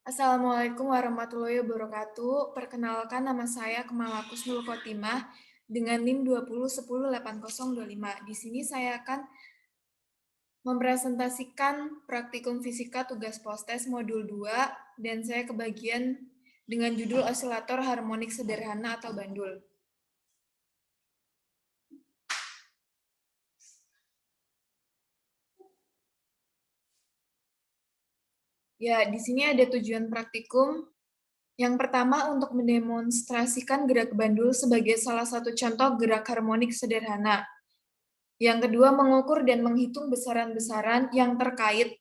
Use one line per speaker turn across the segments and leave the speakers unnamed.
Assalamualaikum warahmatullahi wabarakatuh. Perkenalkan, nama saya Kemala Kusnul Khotimah dengan NIM 20108025. Di sini saya akan mempresentasikan praktikum fisika tugas postes modul 2 dan saya kebagian dengan judul osilator harmonik sederhana atau bandul. Ya, di sini ada tujuan praktikum. Yang pertama, untuk mendemonstrasikan gerak bandul sebagai salah satu contoh gerak harmonik sederhana. Yang kedua, mengukur dan menghitung besaran-besaran yang terkait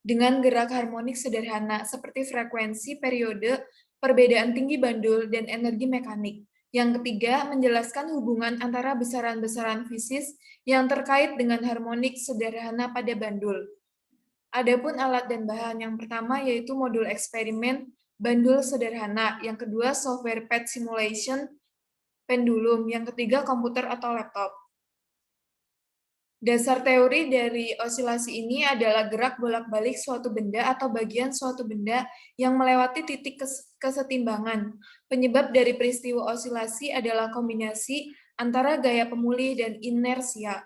dengan gerak harmonik sederhana seperti frekuensi, periode, perbedaan tinggi bandul, dan energi mekanik. Yang ketiga, menjelaskan hubungan antara besaran-besaran fisis yang terkait dengan harmonik sederhana pada bandul. Adapun alat dan bahan, yang pertama yaitu modul eksperimen bandul sederhana, yang kedua software pad simulation pendulum, yang ketiga komputer atau laptop. Dasar teori dari osilasi ini adalah gerak bolak-balik suatu benda atau bagian suatu benda yang melewati titik kesetimbangan. Penyebab dari peristiwa osilasi adalah kombinasi antara gaya pemulih dan inersia.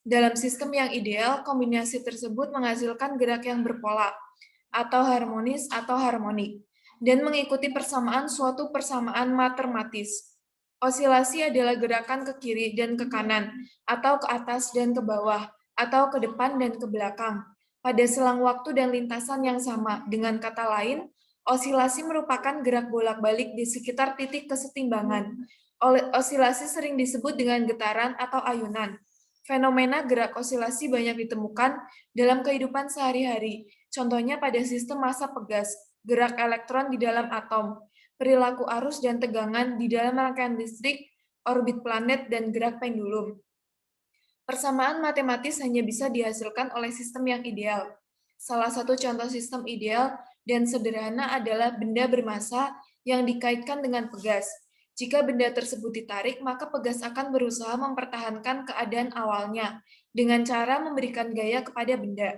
Dalam sistem yang ideal, kombinasi tersebut menghasilkan gerak yang berpola, atau harmonis atau harmonik, dan mengikuti persamaan suatu persamaan matematis. Osilasi adalah gerakan ke kiri dan ke kanan, atau ke atas dan ke bawah, atau ke depan dan ke belakang, pada selang waktu dan lintasan yang sama. Dengan kata lain, osilasi merupakan gerak bolak-balik di sekitar titik kesetimbangan. Osilasi sering disebut dengan getaran atau ayunan. Fenomena gerak osilasi banyak ditemukan dalam kehidupan sehari-hari. Contohnya pada sistem massa pegas, gerak elektron di dalam atom, perilaku arus dan tegangan di dalam rangkaian listrik, orbit planet, dan gerak pendulum. Persamaan matematis hanya bisa dihasilkan oleh sistem yang ideal. Salah satu contoh sistem ideal dan sederhana adalah benda bermassa yang dikaitkan dengan pegas. Jika benda tersebut ditarik, maka pegas akan berusaha mempertahankan keadaan awalnya dengan cara memberikan gaya kepada benda.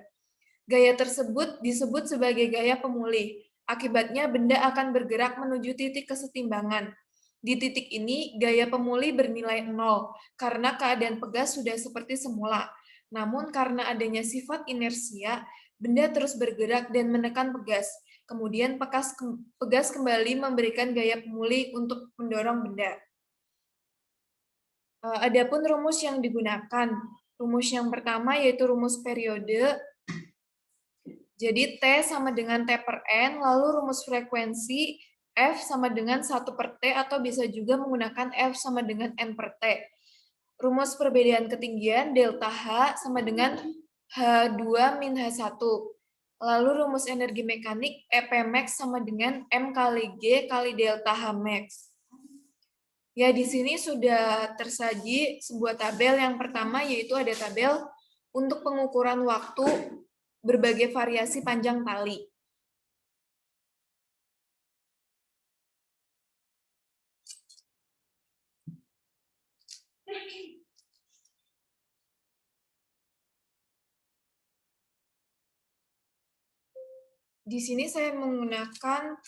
Gaya tersebut disebut sebagai gaya pemulih. Akibatnya, benda akan bergerak menuju titik kesetimbangan. Di titik ini, gaya pemulih bernilai 0 karena keadaan pegas sudah seperti semula. Namun, karena adanya sifat inersia, benda terus bergerak dan menekan pegas. Kemudian, pegas kembali memberikan gaya pemulih untuk mendorong benda. Adapun rumus yang digunakan, rumus yang pertama yaitu rumus periode. Jadi T sama dengan T per N, lalu rumus frekuensi F sama dengan 1 per T, atau bisa juga menggunakan F sama dengan N per T. Rumus perbedaan ketinggian delta H sama dengan H2 min H1. Lalu rumus energi mekanik EP max sama dengan M kali G kali delta H max. Ya, di sini sudah tersaji sebuah tabel. Yang pertama yaitu ada tabel untuk pengukuran waktu berbagai variasi panjang tali. Di sini saya menggunakan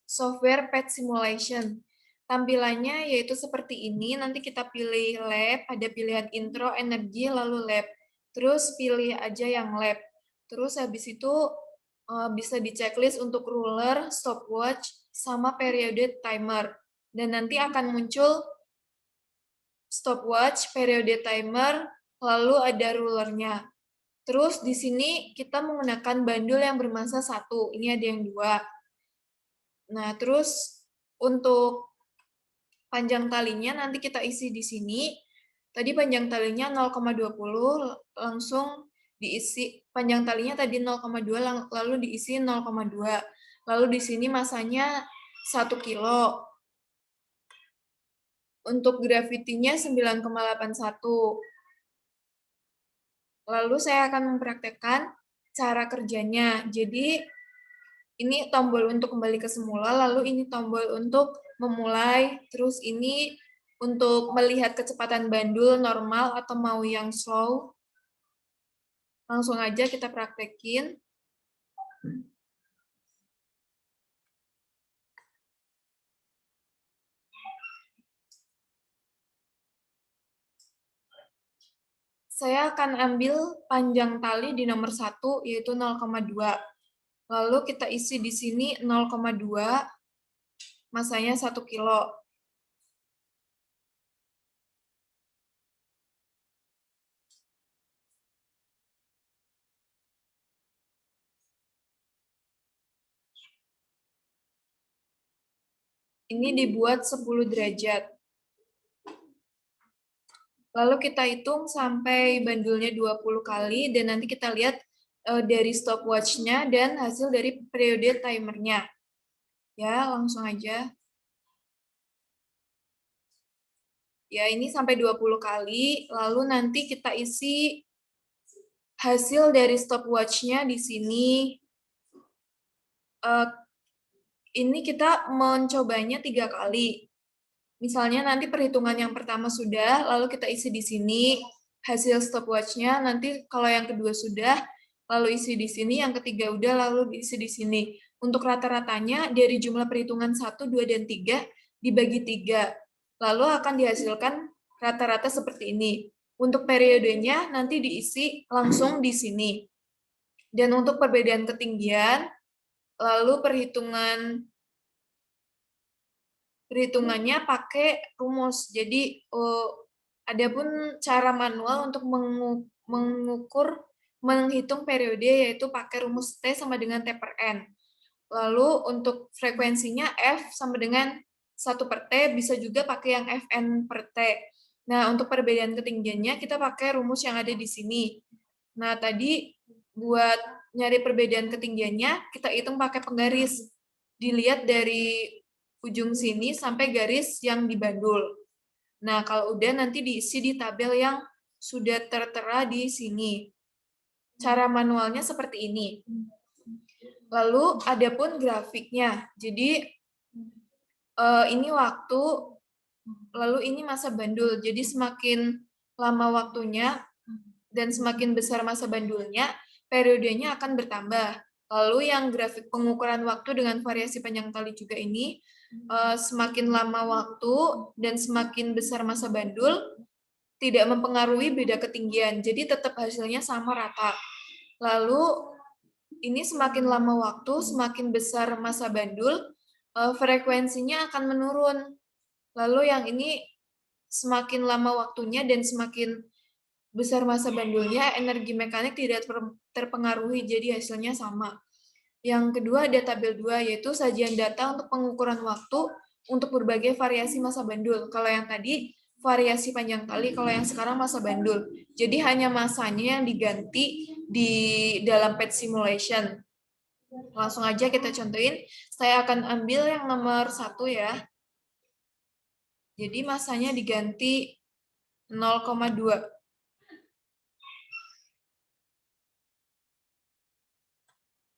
software pad simulation. Tampilannya yaitu seperti ini. Nanti kita pilih lab, ada pilihan intro, energi, lalu lab. Terus pilih aja yang lab. Terus habis itu bisa di checklist untuk ruler, stopwatch, sama periode timer. Dan nanti akan muncul stopwatch, periode timer, lalu ada rulernya. Terus di sini kita menggunakan bandul yang bermassa 1. Ini ada yang 2. Nah, terus untuk panjang talinya nanti kita isi di sini. Tadi panjang talinya 0,20, langsung diisi. Panjang talinya tadi 0,2, lalu diisi 0,2. Lalu di sini masanya 1 kilo. Untuk gravitinya 9,81. Lalu saya akan mempraktekkan cara kerjanya. Jadi ini tombol untuk kembali ke semula, lalu ini tombol untuk memulai, terus ini untuk melihat kecepatan bandul normal atau mau yang slow. Langsung aja kita praktekin. Saya akan ambil panjang tali di nomor 1, yaitu 0,2. Lalu kita isi di sini 0,2, masanya 1 kilo. Ini dibuat 10 derajat. Lalu kita hitung sampai bandulnya 20 kali, dan nanti kita lihat dari stopwatch-nya dan hasil dari periode timernya. Ya, langsung aja. Ya, ini sampai 20 kali, lalu nanti kita isi hasil dari stopwatch-nya di sini. Ini kita mencobanya 3 kali. Misalnya nanti perhitungan yang pertama sudah, lalu kita isi di sini hasil stopwatch-nya, nanti kalau yang kedua sudah, lalu isi di sini, yang ketiga udah, lalu isi di sini. Untuk rata-ratanya dari jumlah perhitungan 1, 2, dan 3 dibagi 3. Lalu akan dihasilkan rata-rata seperti ini. Untuk periodenya nanti diisi langsung di sini. Dan untuk perbedaan ketinggian, lalu perhitungannya pakai rumus. Jadi ada pun cara manual untuk menghitung periode, yaitu pakai rumus T sama dengan T per N. Lalu untuk frekuensinya F sama dengan 1 per T, bisa juga pakai yang Fn per T. Nah, untuk perbedaan ketinggiannya kita pakai rumus yang ada di sini. Nah, tadi buat nyari perbedaan ketinggiannya, kita hitung pakai penggaris. Dilihat dari ujung sini sampai garis yang dibandul. Nah, kalau udah nanti diisi di tabel yang sudah tertera di sini. Cara manualnya seperti ini. Lalu ada pun grafiknya. Jadi ini waktu, lalu ini masa bandul. Jadi semakin lama waktunya dan semakin besar masa bandulnya, periodenya akan bertambah. Lalu yang grafik pengukuran waktu dengan variasi panjang tali juga ini, semakin lama waktu dan semakin besar masa bandul, tidak mempengaruhi beda ketinggian. Jadi tetap hasilnya sama rata. Lalu ini semakin lama waktu, semakin besar masa bandul, frekuensinya akan menurun. Lalu yang ini semakin lama waktunya dan semakin besar masa bandulnya, energi mekanik tidak terpengaruhi, jadi hasilnya sama. Yang kedua ada tabel 2, yaitu sajian data untuk pengukuran waktu untuk berbagai variasi masa bandul. Kalau yang tadi variasi panjang tali, kalau yang sekarang masa bandul. Jadi hanya masanya yang diganti di dalam PET simulation. Langsung aja kita contohin. Saya akan ambil yang nomor 1 ya. Jadi masanya diganti 0,2.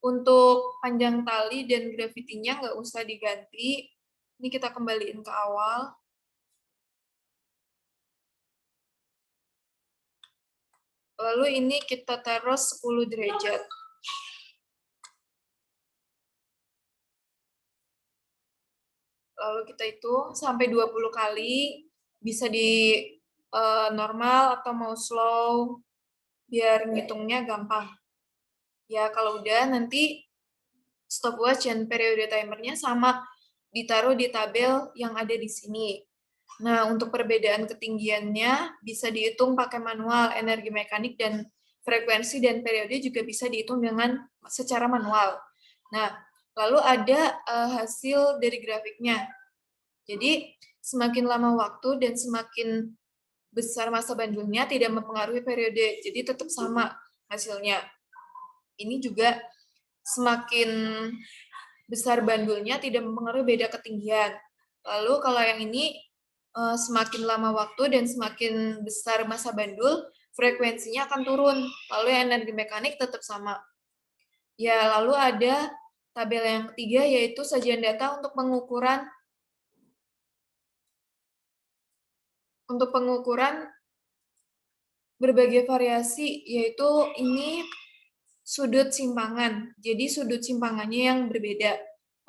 Untuk panjang tali dan gravity-nya nggak usah diganti. Ini kita kembaliin ke awal. Lalu ini kita taruh 10 derajat. Lalu kita hitung sampai 20 kali. Bisa di normal atau mau slow, biar ngitungnya gampang. Ya, kalau udah nanti stopwatch dan periode timernya sama, ditaruh di tabel yang ada di sini. Nah, untuk perbedaan ketinggiannya bisa dihitung pakai manual, energi mekanik, dan frekuensi dan periode juga bisa dihitung dengan secara manual. Nah, lalu ada hasil dari grafiknya. Jadi, semakin lama waktu dan semakin besar masa bandulnya tidak mempengaruhi periode, jadi tetap sama hasilnya. Ini juga semakin besar bandulnya tidak mempengaruhi beda ketinggian. Lalu kalau yang ini semakin lama waktu dan semakin besar masa bandul, frekuensinya akan turun. Lalu energi mekanik tetap sama. Ya, lalu ada tabel yang ketiga, yaitu sajian data untuk pengukuran berbagai variasi, yaitu ini sudut simpangan. Jadi sudut simpangannya yang berbeda.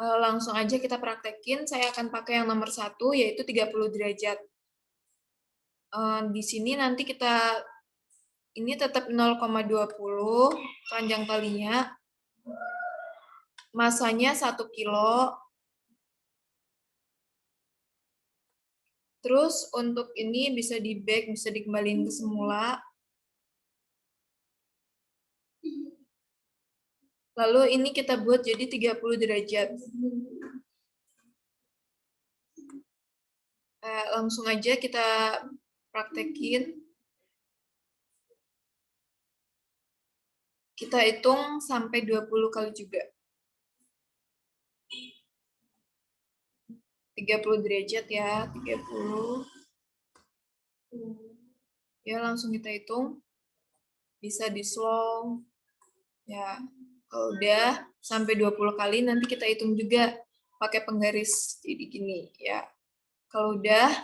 Langsung aja kita praktekin, saya akan pakai yang nomor 1, yaitu 30 derajat. Di sini nanti kita, ini tetap 0,20 panjang talinya, masanya 1 kilo. Terus untuk ini bisa di-back, bisa dikembaliin ke semula. Lalu ini kita buat jadi 30 derajat. Langsung aja kita praktekin. Kita hitung sampai 20 kali juga. 30 derajat ya, 30. Ya, langsung kita hitung. Bisa di slow. Ya, kalau udah sampai 20 kali, nanti kita hitung juga pakai penggaris. Jadi gini, ya. Kalau udah,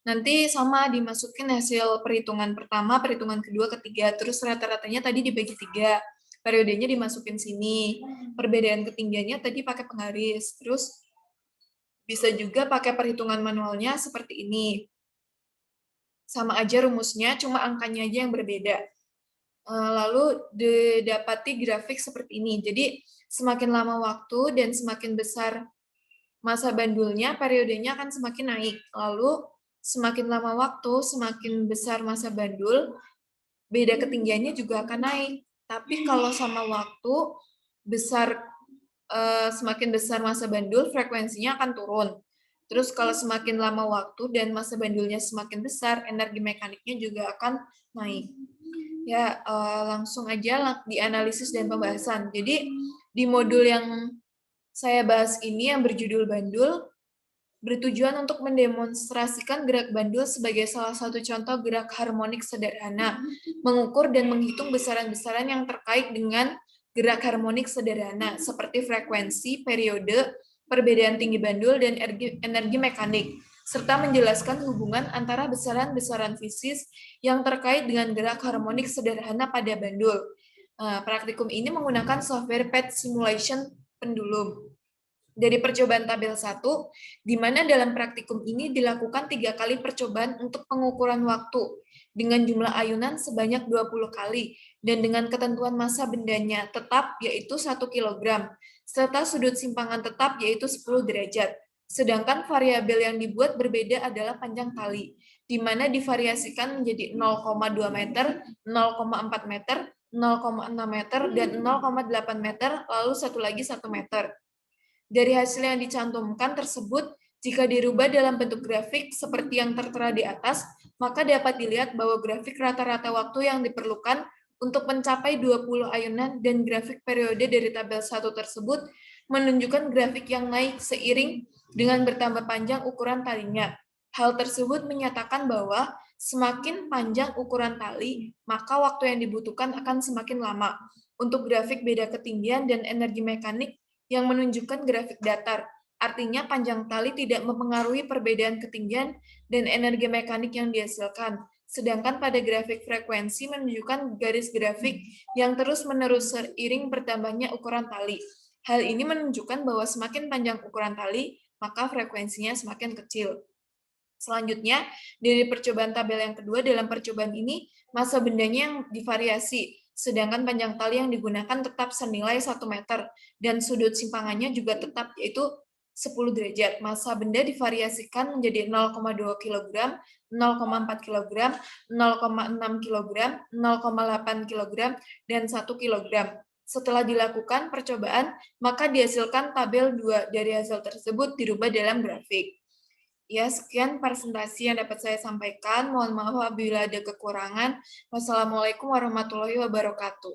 nanti sama dimasukin hasil perhitungan pertama, perhitungan kedua, ketiga, terus rata-ratanya tadi dibagi 3. Periodenya dimasukin sini. Perbedaan ketinggiannya tadi pakai penggaris. Terus bisa juga pakai perhitungan manualnya seperti ini. Sama aja rumusnya, cuma angkanya aja yang berbeda. Lalu didapati grafik seperti ini. Jadi semakin lama waktu dan semakin besar masa bandulnya, periodenya akan semakin naik. Lalu semakin lama waktu, semakin besar masa bandul, beda ketinggiannya juga akan naik. Tapi kalau sama waktu, semakin besar masa bandul, frekuensinya akan turun. Terus kalau semakin lama waktu dan masa bandulnya semakin besar, energi mekaniknya juga akan naik. Ya, langsung aja dianalisis dan pembahasan. Jadi, di modul yang saya bahas ini yang berjudul bandul, bertujuan untuk mendemonstrasikan gerak bandul sebagai salah satu contoh gerak harmonik sederhana, mengukur dan menghitung besaran-besaran yang terkait dengan gerak harmonik sederhana, seperti frekuensi, periode, perbedaan tinggi bandul, dan energi mekanik, serta menjelaskan hubungan antara besaran-besaran fisis yang terkait dengan gerak harmonik sederhana pada bandul. Praktikum ini menggunakan software PET Simulation Pendulum. Dari percobaan tabel 1, di mana dalam praktikum ini dilakukan 3 kali percobaan untuk pengukuran waktu dengan jumlah ayunan sebanyak 20 kali dan dengan ketentuan massa bendanya tetap yaitu 1 kg, serta sudut simpangan tetap yaitu 10 derajat. Sedangkan variabel yang dibuat berbeda adalah panjang tali, di mana divariasikan menjadi 0,2 meter, 0,4 meter, 0,6 meter, dan 0,8 meter, lalu satu lagi 1 meter. Dari hasil yang dicantumkan tersebut, jika dirubah dalam bentuk grafik seperti yang tertera di atas, maka dapat dilihat bahwa grafik rata-rata waktu yang diperlukan untuk mencapai 20 ayunan dan grafik periode dari tabel 1 tersebut menunjukkan grafik yang naik seiring dengan bertambah panjang ukuran talinya. Hal tersebut menyatakan bahwa semakin panjang ukuran tali, maka waktu yang dibutuhkan akan semakin lama. Untuk grafik beda ketinggian dan energi mekanik yang menunjukkan grafik datar. Artinya panjang tali tidak mempengaruhi perbedaan ketinggian dan energi mekanik yang dihasilkan. Sedangkan pada grafik frekuensi menunjukkan garis grafik yang terus-menerus seiring bertambahnya ukuran tali. Hal ini menunjukkan bahwa semakin panjang ukuran tali, maka frekuensinya semakin kecil. Selanjutnya, dari percobaan tabel yang kedua, dalam percobaan ini, massa bendanya yang divariasi, sedangkan panjang tali yang digunakan tetap senilai 1 meter, dan sudut simpangannya juga tetap, yaitu 10 derajat. Massa benda divariasikan menjadi 0,2 kg, 0,4 kg, 0,6 kg, 0,8 kg, dan 1 kg. Setelah dilakukan percobaan, maka dihasilkan tabel 2. Dari hasil tersebut dirubah dalam grafik. Ya, sekian presentasi yang dapat saya sampaikan. Mohon maaf apabila ada kekurangan. Wassalamualaikum warahmatullahi wabarakatuh.